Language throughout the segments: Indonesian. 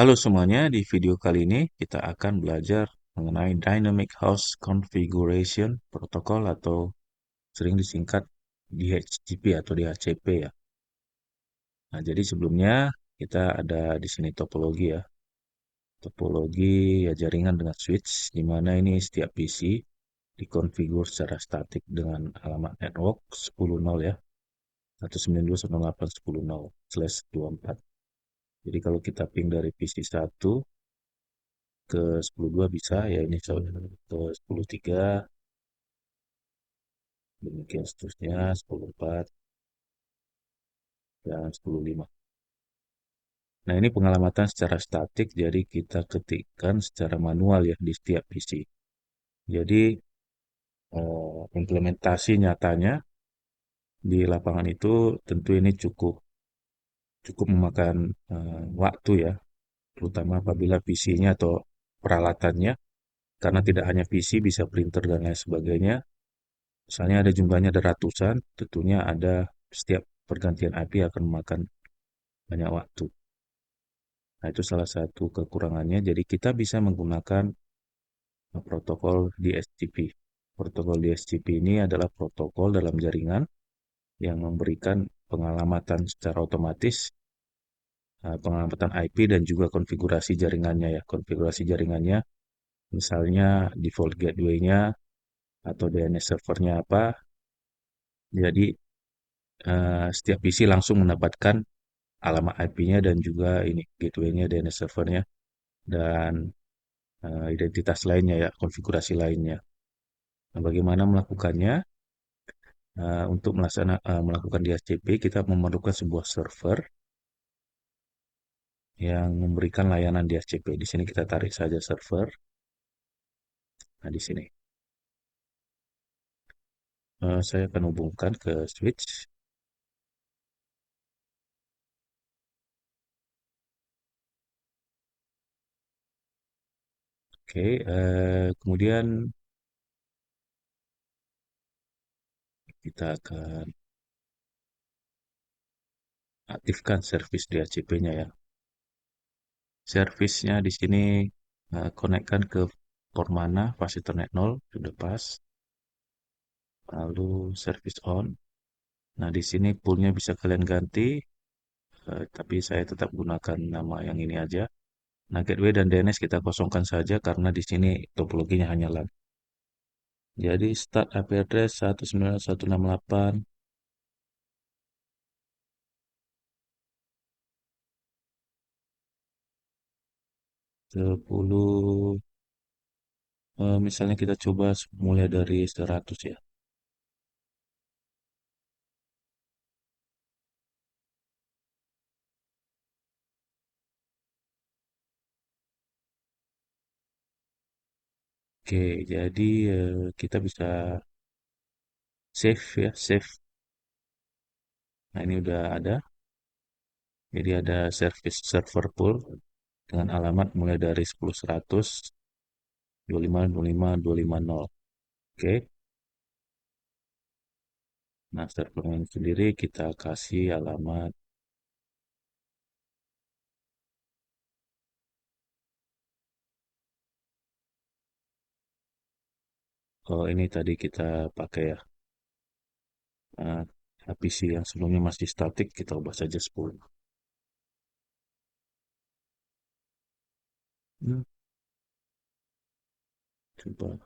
Halo semuanya, di video kali ini kita akan belajar mengenai Dynamic Host Configuration Protocol atau sering disingkat DHCP atau DHCP ya. Nah, jadi sebelumnya kita ada di sini topologi ya. Topologi ya jaringan dengan switch, di mana ini setiap PC dikonfigur secara statik dengan alamat network 10.0 ya. 192.168.10./24. Jadi kalau kita ping dari PC 1 ke 10.2 bisa ya ini ke 10.3 demikian seterusnya 10.4 dan 10.5. Nah, ini pengalamatan secara statik jadi kita ketikkan secara manual ya di setiap PC. Jadi implementasi nyatanya di lapangan itu tentu ini cukup cukup memakan waktu ya, terutama apabila PC-nya atau peralatannya karena tidak hanya PC bisa printer dan lain sebagainya. Misalnya ada jumlahnya ada ratusan, tentunya ada setiap pergantian IP akan memakan banyak waktu. Nah, itu salah satu kekurangannya. Jadi kita bisa menggunakan protokol DHCP. Protokol DHCP ini adalah protokol dalam jaringan yang memberikan pengalamatan secara otomatis, pengalamatan IP dan juga konfigurasi jaringannya ya. Konfigurasi jaringannya, misalnya default gateway-nya atau DNS servernya apa. Jadi setiap PC langsung mendapatkan alamat IP-nya dan juga ini gateway-nya, DNS servernya dan identitas lainnya ya, konfigurasi lainnya. Nah, bagaimana melakukannya? Untuk melakukan DHCP, kita memerlukan sebuah server yang memberikan layanan DHCP. Di sini kita tarik saja server. Nah, di sini saya akan hubungkan ke switch. Oke, kemudian kita akan aktifkan service DHCP-nya ya. Servisnya di sini konekkan ke port mana, pas Ethernet 0, sudah pas. Lalu service on. Nah, di sini poolnya bisa kalian ganti, tapi saya tetap gunakan nama yang ini aja. Nah, gateway dan DNS kita kosongkan saja karena di sini topologinya hanya LAN. Jadi start IP address 19168 10 misalnya kita coba mulai dari 100 ya. Oke, jadi kita bisa save ya, save. Nah, ini udah ada. Jadi ada service server pool dengan alamat mulai dari 10.100 25.25.250. Oke. Nah, servernya sendiri kita kasih alamat. Oh, ini tadi kita pakai ya. Nah, PC yang sebelumnya masih statik, kita ubah saja 10. Hmm, coba.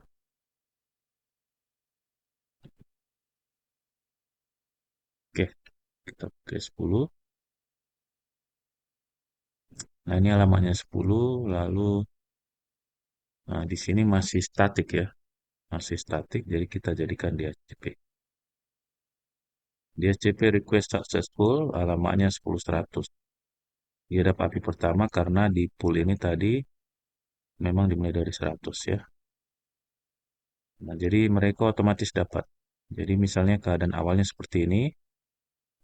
Oke, kita pakai 10. Nah, ini alamatnya 10, lalu nah, di sini masih statik ya. Masih statik, jadi kita jadikan DHCP. DHCP request successful, alamatnya 10.100. Dia dapat API pertama karena di pool ini tadi memang dimulai dari 100 ya. Nah, jadi mereka otomatis dapat. Jadi misalnya keadaan awalnya seperti ini,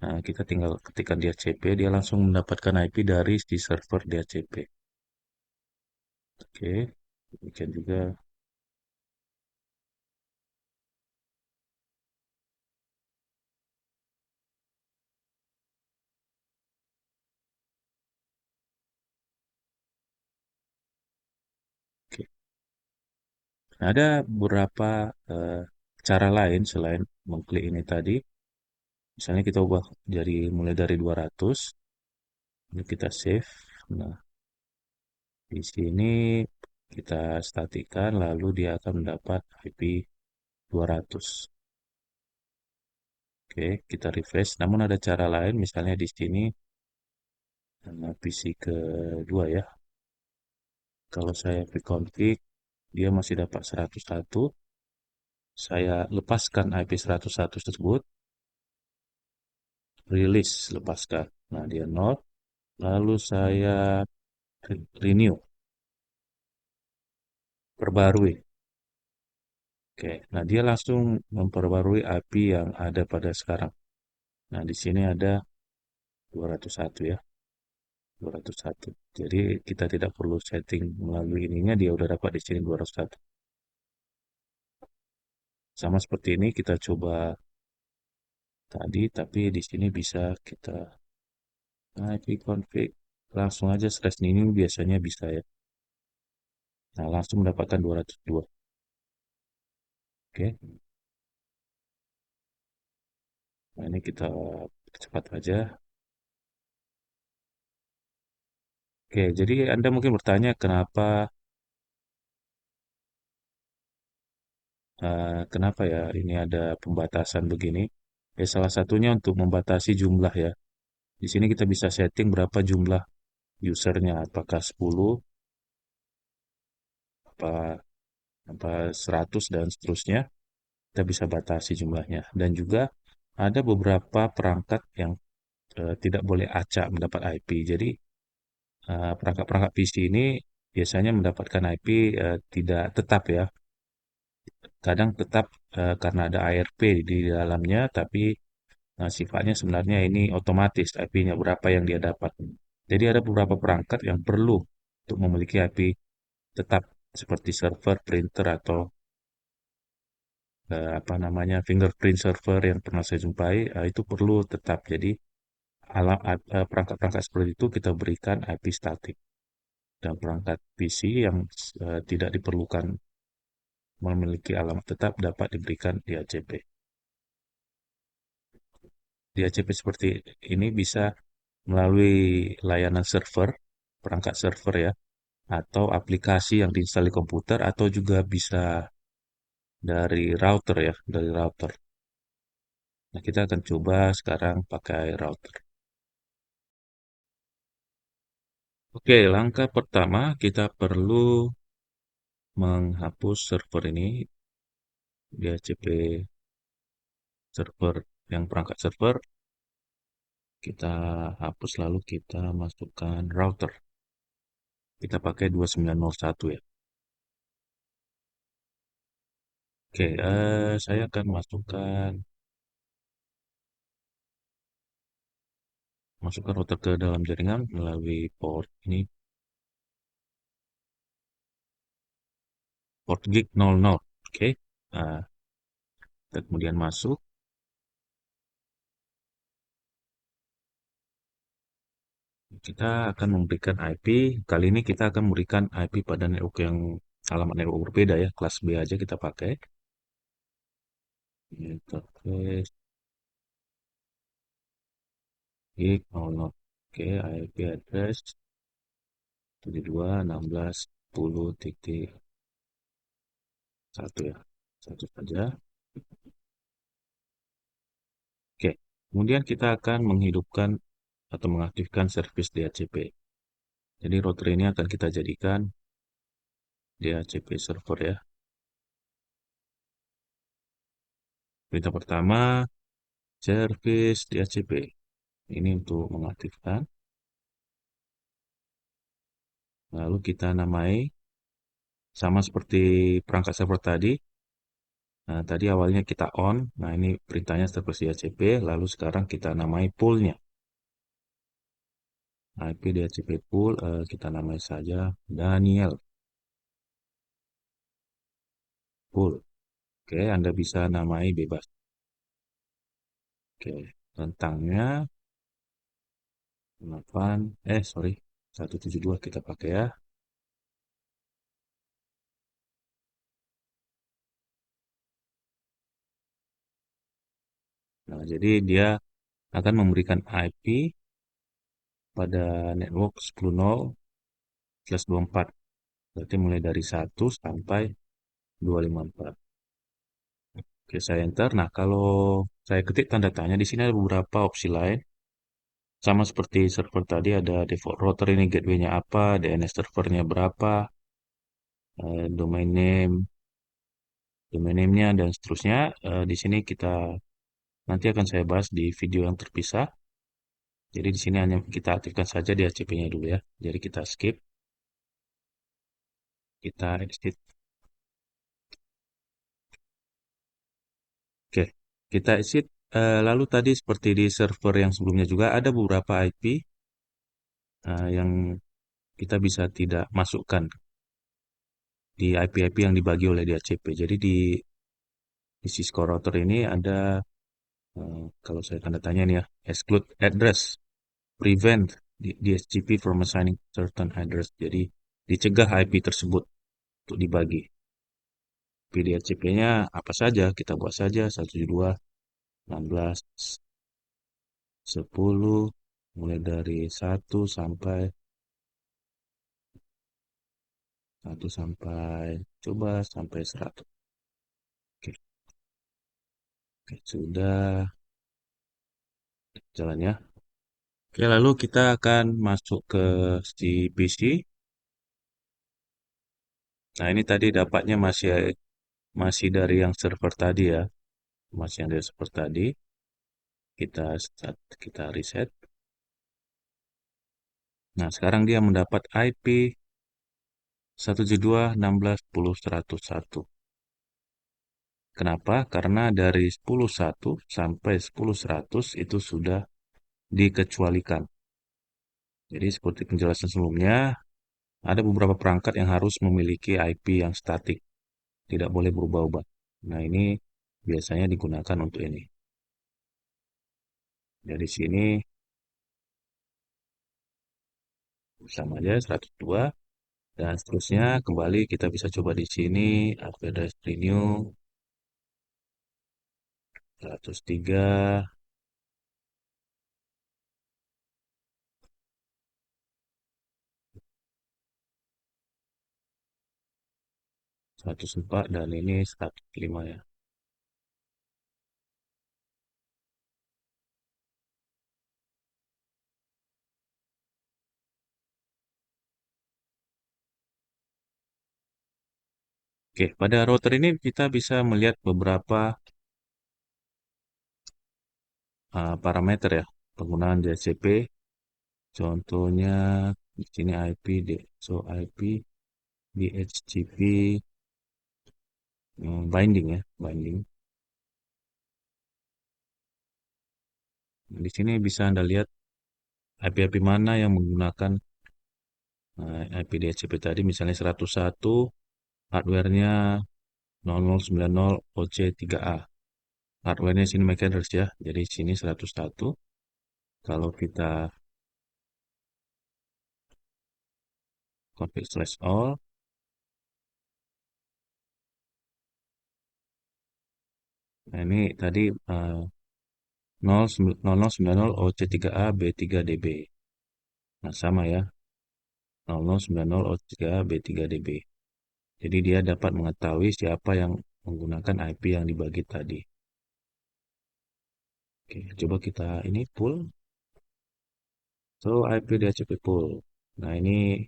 nah kita tinggal ketikkan DHCP, dia langsung mendapatkan IP dari si server DHCP. Oke, demikian juga. Ada beberapa cara lain selain mengklik ini tadi. Misalnya kita ubah jadi mulai dari 200, ini kita save. Nah, di sini kita statikan lalu dia akan mendapat IP 200. Oke, kita refresh. Namun ada cara lain, misalnya di sini PC kedua ya. Kalau saya reconfig, dia masih dapat 101. Saya lepaskan IP 101 tersebut, release, lepaskan. Nah, dia nol. Lalu saya renew, perbarui. Oke, nah dia langsung memperbarui IP yang ada pada sekarang. Nah, di sini ada 201 ya, 201. Jadi kita tidak perlu setting melalui ininya, dia udah dapat di sini 201. Sama seperti ini kita coba tadi, tapi di sini bisa kita IP config langsung aja slash ini biasanya bisa ya. Nah, langsung mendapatkan 202. Oke, nah ini kita cepat aja. Oke, jadi Anda mungkin bertanya kenapa ya ini ada pembatasan begini? Ya, salah satunya untuk membatasi jumlah ya. Di sini kita bisa setting berapa jumlah usernya, apakah 10, apa, apa 100 dan seterusnya. Kita bisa batasi jumlahnya. Dan juga ada beberapa perangkat yang tidak boleh acak mendapat IP. Jadi perangkat-perangkat PC ini biasanya mendapatkan IP tidak tetap ya. Kadang tetap karena ada ARP di dalamnya, tapi sifatnya sebenarnya ini otomatis IP-nya berapa yang dia dapat. Jadi ada beberapa perangkat yang perlu untuk memiliki IP tetap seperti server, printer atau apa namanya fingerprint server yang pernah saya jumpai itu perlu tetap. Jadi perangkat-perangkat seperti itu kita berikan IP statik dan perangkat PC yang tidak diperlukan memiliki alamat tetap dapat diberikan DHCP. DHCP seperti ini bisa melalui layanan server, perangkat server ya, atau aplikasi yang diinstal di komputer, atau juga bisa dari router ya, dari router. Nah, kita akan coba sekarang pakai router. Oke, langkah pertama kita perlu menghapus server ini, DHCP server yang perangkat server, kita hapus lalu kita masukkan router. Kita pakai 2901 ya. Oke, saya akan masukkan router ke dalam jaringan melalui port ini, port gig 00. Oke, nah, kita kemudian masuk. Kita akan memberikan IP. Kali ini kita akan memberikan IP pada network yang alamat network berbeda ya. Kelas B aja kita pakai. Interface gig 00. Oke, IP address 72.16.10.1 ya. Satu saja. Oke, kemudian kita akan menghidupkan atau mengaktifkan service DHCP. Jadi router ini akan kita jadikan DHCP server ya. Perintah pertama, service DHCP. Ini untuk mengaktifkan. Lalu kita namai sama seperti perangkat server tadi. Nah, tadi awalnya kita on. Nah, ini perintahnya service DHCP. Lalu sekarang kita namai poolnya. IP DHCP pool kita namai saja Daniel pool. Oke, Anda bisa namai bebas. Oke, rentangnya 8, sorry, 172 kita pakai ya. Nah, jadi dia akan memberikan IP pada network 10.0/24. Berarti mulai dari 1 sampai 254. Oke, saya enter. Nah, kalau saya ketik tanda tanya, di sini ada beberapa opsi lain. Sama seperti server tadi, ada default router ini gateway-nya apa, DNS servernya berapa, domain name, domain name-nya, dan seterusnya. Di sini nanti akan saya bahas di video yang terpisah. Jadi di sini hanya kita aktifkan saja DHCP-nya dulu ya. Jadi kita skip, kita exit. Oke, kita exit. Lalu tadi seperti di server yang sebelumnya juga ada beberapa IP yang kita bisa tidak masukkan di IP-IP yang dibagi oleh DHCP. Jadi di Cisco router ini ada, kalau saya tanda tanya nih ya, exclude address, prevent DHCP from assigning certain address. Jadi dicegah IP tersebut untuk dibagi. DHCP-nya apa saja, kita buat saja 172.16.10, mulai dari satu sampai coba sampai 100. Oke, oke, sudah jalan ya. Oke, lalu kita akan masuk ke si PC. Nah, ini tadi dapatnya masih dari yang server tadi ya. Masih yang dari server tadi. Kita reset. Nah, sekarang dia mendapat IP 172.16.10.101. Kenapa? Karena dari 10.1 sampai 10.100 itu sudah dikecualikan. Jadi seperti penjelasan sebelumnya, ada beberapa perangkat yang harus memiliki IP yang statik, tidak boleh berubah-ubah. Nah, ini biasanya digunakan untuk ini. Dari sini sama aja 102 dan seterusnya. Kembali kita bisa coba di sini address renew 103, 104 dan ini 105 ya. Oke, pada router ini kita bisa melihat beberapa parameter ya penggunaan DHCP. Contohnya di sini IP, so IP, DHCP, binding ya, binding. Di sini bisa Anda lihat IP-IP mana yang menggunakan IP DHCP tadi, misalnya 101, hardware-nya 0090 OC3A. Hardware-nya sini MAC address ya, jadi sini 101. Kalau kita config/all, nah ini tadi 0090 OC3A B3DB. Nah, sama ya, 0090 OC3A B3DB. Jadi dia dapat mengetahui siapa yang menggunakan IP yang dibagi tadi. Oke, coba kita ini pull. So, IP DHCP pull. Nah, ini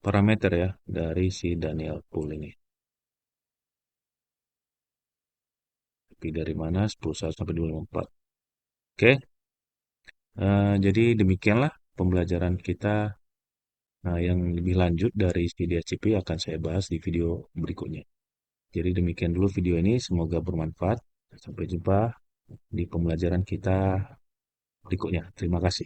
parameter ya dari si Daniel Pool ini. IP dari mana? 10 sampai 254. Oke, jadi demikianlah pembelajaran kita. Nah, yang lebih lanjut dari si DHCP akan saya bahas di video berikutnya. Jadi demikian dulu video ini, semoga bermanfaat. Sampai jumpa di pembelajaran kita berikutnya. Terima kasih.